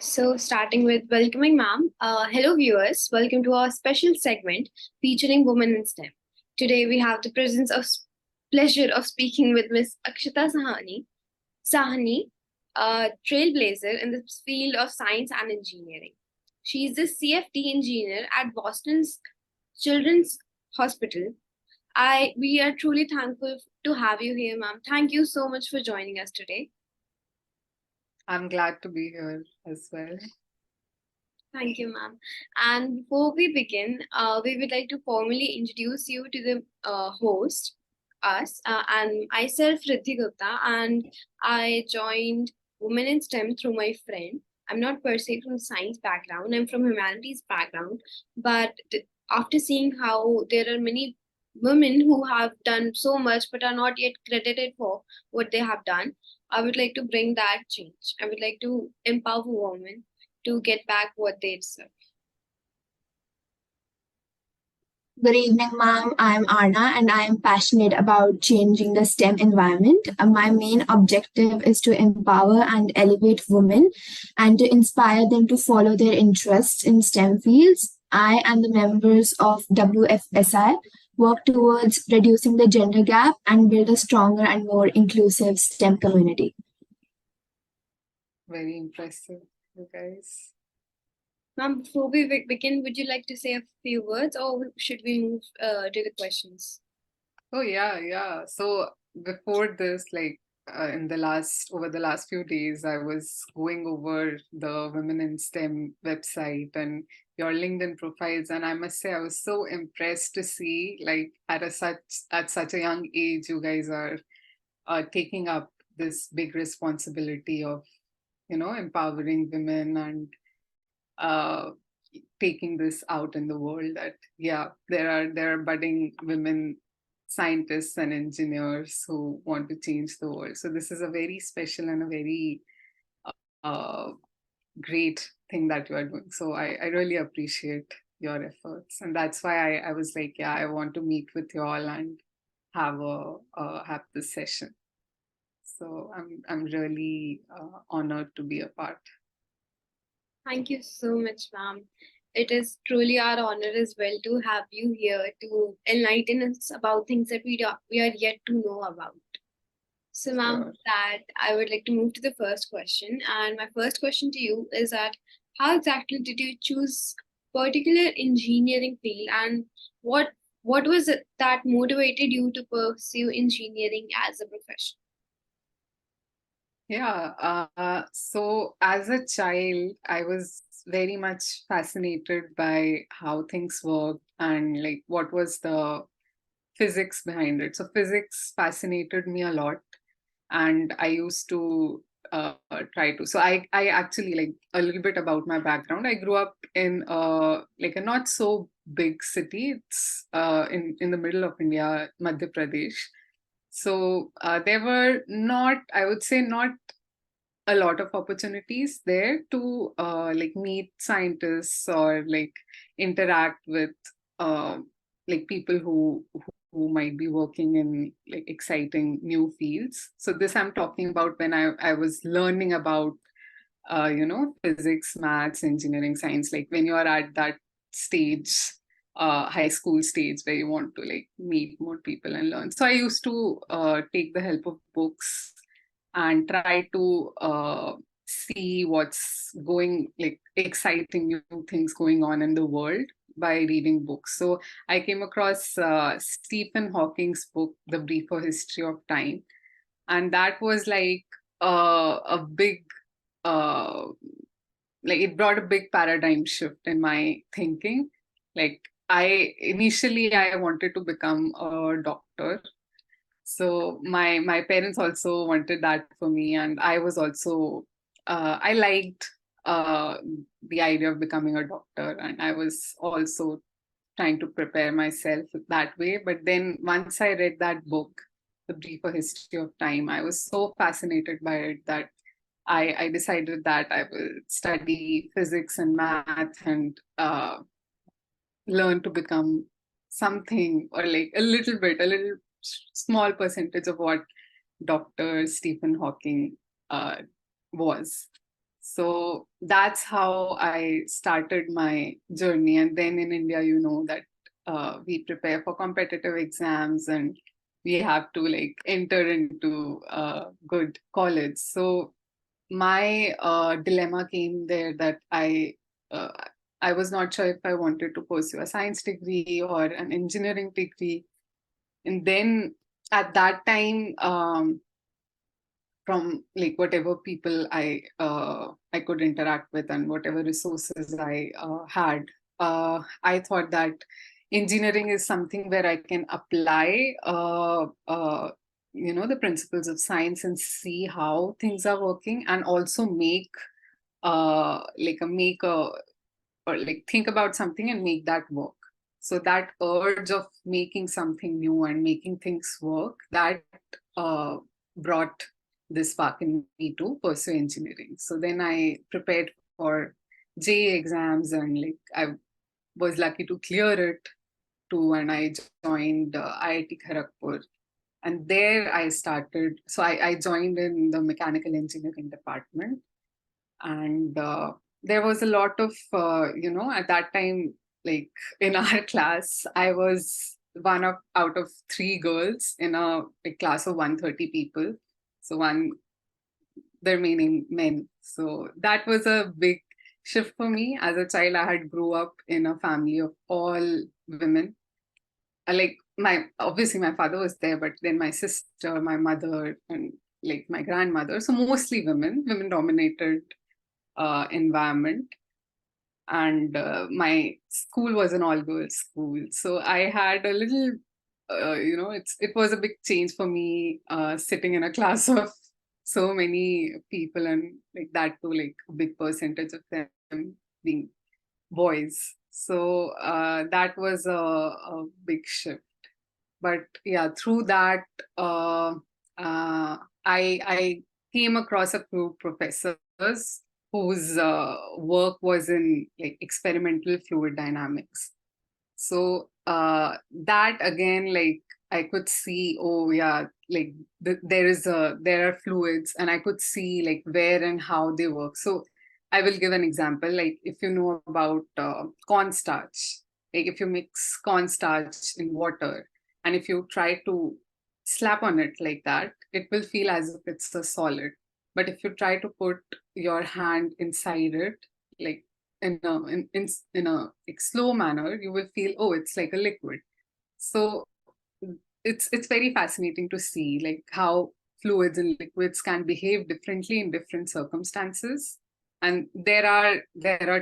So starting with welcoming ma'am. Hello viewers, welcome to our special segment featuring women in STEM. Today we have the presence of pleasure of speaking with Miss Akshita Sahni, a trailblazer in the field of science and engineering. She is the CFT engineer at Boston's Children's Hospital. We are truly thankful to have you here, ma'am. Thank you so much for joining us today. I'm glad to be here as well. Thank you, ma'am. And before we begin, we would like to formally introduce you to the host, us, and myself, Riddhi Gupta, and I joined Women in STEM through my friend. I'm not per se from science background, I'm from humanities background, but after seeing how there are many women who have done so much but are not yet credited for what they have done, I would like to bring that change. I would like to empower women to get back what they deserve. Good evening, ma'am. I'm Arna and I am passionate about changing the STEM environment. My main objective is to empower and elevate women and to inspire them to follow their interests in STEM fields. I and the members of WFSI work towards reducing the gender gap and build a stronger and more inclusive STEM community. Very impressive, you guys. Ma'am, before we begin, would you like to say a few words or should we move to the questions? Oh, yeah. So before this, over the last few days, I was going over the Women in STEM website and your LinkedIn profiles, and I must say I was so impressed to see, like, at such a young age, you guys are taking up this big responsibility of, empowering women and uh, taking this out in the world. That there are budding women scientists and engineers who want to change the world. So this is a very special and a very uh, great thing that you are doing. So I really appreciate your efforts, and that's why I was like, yeah, I want to meet with you all and have this session. So I'm really honored to be a part. Thank you so much, ma'am. It is truly our honor as well to have you here to enlighten us about things that we are yet to know about. So, ma'am, Sure. that I would like to move to the first question. And my first question to you is that how exactly did you choose particular engineering field and what was it that motivated you to pursue engineering as a profession? Yeah, so as a child, I was very much fascinated by how things worked and like what was the physics behind it. So physics fascinated me a lot, and I used to try to. So I actually, like, a little bit about my background. I grew up in like a not so big city. It's in the middle of India, Madhya Pradesh. So there were not, I would say, not a lot of opportunities there to like meet scientists or like interact with uh, like people who might be working in like exciting new fields. So this I'm talking about when I was learning about physics, maths, engineering, science, like when you are at that stage, high school stage, where you want to like meet more people and learn. So I used to take the help of books and try to see what's going, like, exciting new things going on in the world by reading books. So I came across Stephen Hawking's book, The Briefer History of Time, and that was like a big uh, like, it brought a big paradigm shift in my thinking. Like, I wanted to become a doctor. So my parents also wanted that for me, and I was also I liked uh, the idea of becoming a doctor, and I was also trying to prepare myself that way. But then once I read that book, The Briefer History of Time, I was so fascinated by it that I decided that I will study physics and math and learn to become something, or like a little small percentage of what Dr. Stephen Hawking uh, was. So that's how I started my journey. And then in India, you know that we prepare for competitive exams and we have to like enter into good college. So my dilemma came there that uh, I was not sure if I wanted to pursue a science degree or an engineering degree. And then at that time, from like whatever people I could interact with and whatever resources I had, I thought that engineering is something where I can apply the principles of science and see how things are working, and also make a or like think about something and make that work. So that urge of making something new and making things work, that uh, brought this spark in me to pursue engineering. So then I prepared for JEE exams, and like I was lucky to clear it too, and I joined IIT Kharagpur. And there I started. So I joined in the mechanical engineering department, and there was a lot of at that time, like in our class, I was one of out of three girls in a class of 130 people, so one the remaining men. So that was a big shift for me. As a child, I had grew up in a family of all women. Like my obviously my father was there, but then my sister, my mother, and like my grandmother, so mostly women dominated environment. And my school was an all girls school, so I had a little it was a big change for me, sitting in a class of so many people, and like that too, like a big percentage of them being boys. So that was a big shift. But yeah, through that, I came across a few professors whose work was in like experimental fluid dynamics. So that again, like I could see, oh yeah, like there are fluids, and I could see like where and how they work. So I will give an example. Like if you know about cornstarch, like if you mix cornstarch in water, and if you try to slap on it like that, it will feel as if it's a solid. But if you try to put your hand inside it, like in a like slow manner, you will feel, oh, it's like a liquid. So it's very fascinating to see like how fluids and liquids can behave differently in different circumstances. And there are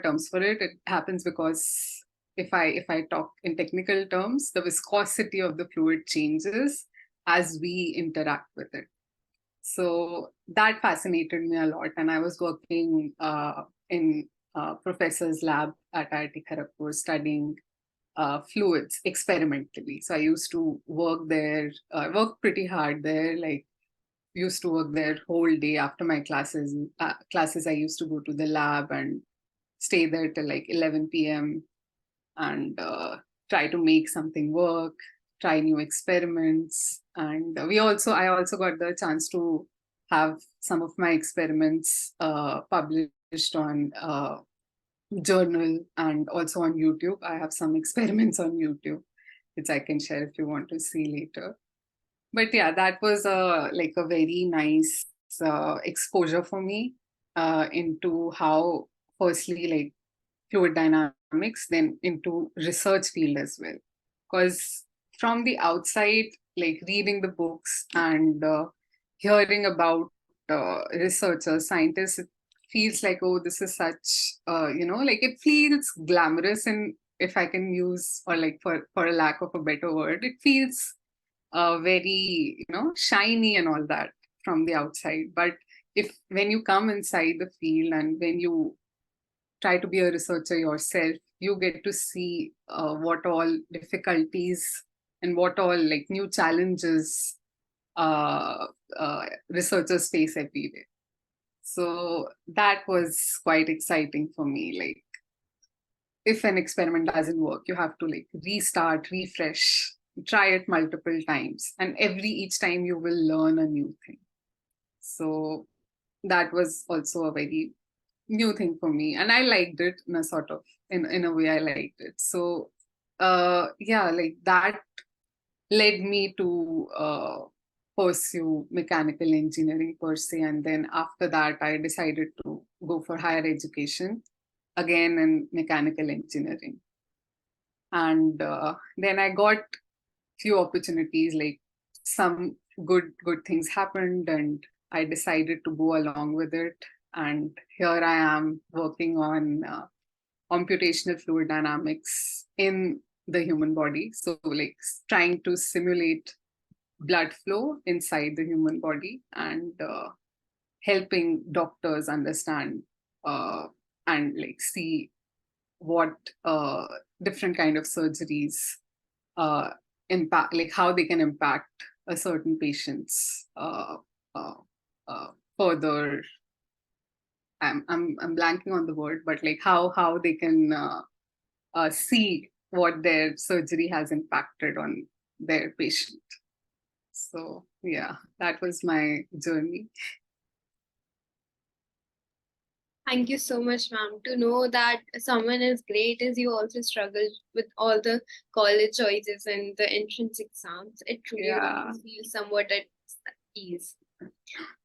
terms for it. It happens because if I talk in technical terms, the viscosity of the fluid changes as we interact with it. So that fascinated me a lot. And I was working in professor's lab at IIT Kharagpur studying fluids experimentally. So I used to work there, work pretty hard there, like used to work there whole day after my classes. Classes I used to go to the lab and stay there till like 11 p.m. and try to make something work, try new experiments. And I also got the chance to have some of my experiments published on journal and also on YouTube. I have some experiments on YouTube, which I can share if you want to see later. But yeah, that was like a very nice exposure for me into how, firstly, like fluid dynamics, then into research field as well. Because from the outside, like reading the books and hearing about researchers, scientists, it feels like, oh, this is such, like it feels glamorous, and if I can use, or like for a lack of a better word, it feels very, shiny and all that from the outside. But if when you come inside the field and when you try to be a researcher yourself, you get to see what all difficulties and what all like new challenges researchers face every day. So that was quite exciting for me. Like if an experiment doesn't work, you have to like restart, refresh, try it multiple times, and each time you will learn a new thing. So that was also a very new thing for me, and I liked it in a sort of in a way I liked it. So yeah, like that led me to pursue mechanical engineering per se, and then after that I decided to go for higher education again in mechanical engineering. And then I got few opportunities, like some good things happened, and I decided to go along with it. And here I am working on computational fluid dynamics in the human body, so like trying to simulate blood flow inside the human body, and helping doctors understand and like see what different kind of surgeries uh, impact, like how they can impact a certain patient's uh, uh, further. I'm blanking on the word, but like how they can see what their surgery has impacted on their patient. So yeah, that was my journey. Thank you so much, ma'am. To know that someone as great as you also struggled with all the college choices and the entrance exams, it truly Yeah. makes you feel somewhat at ease.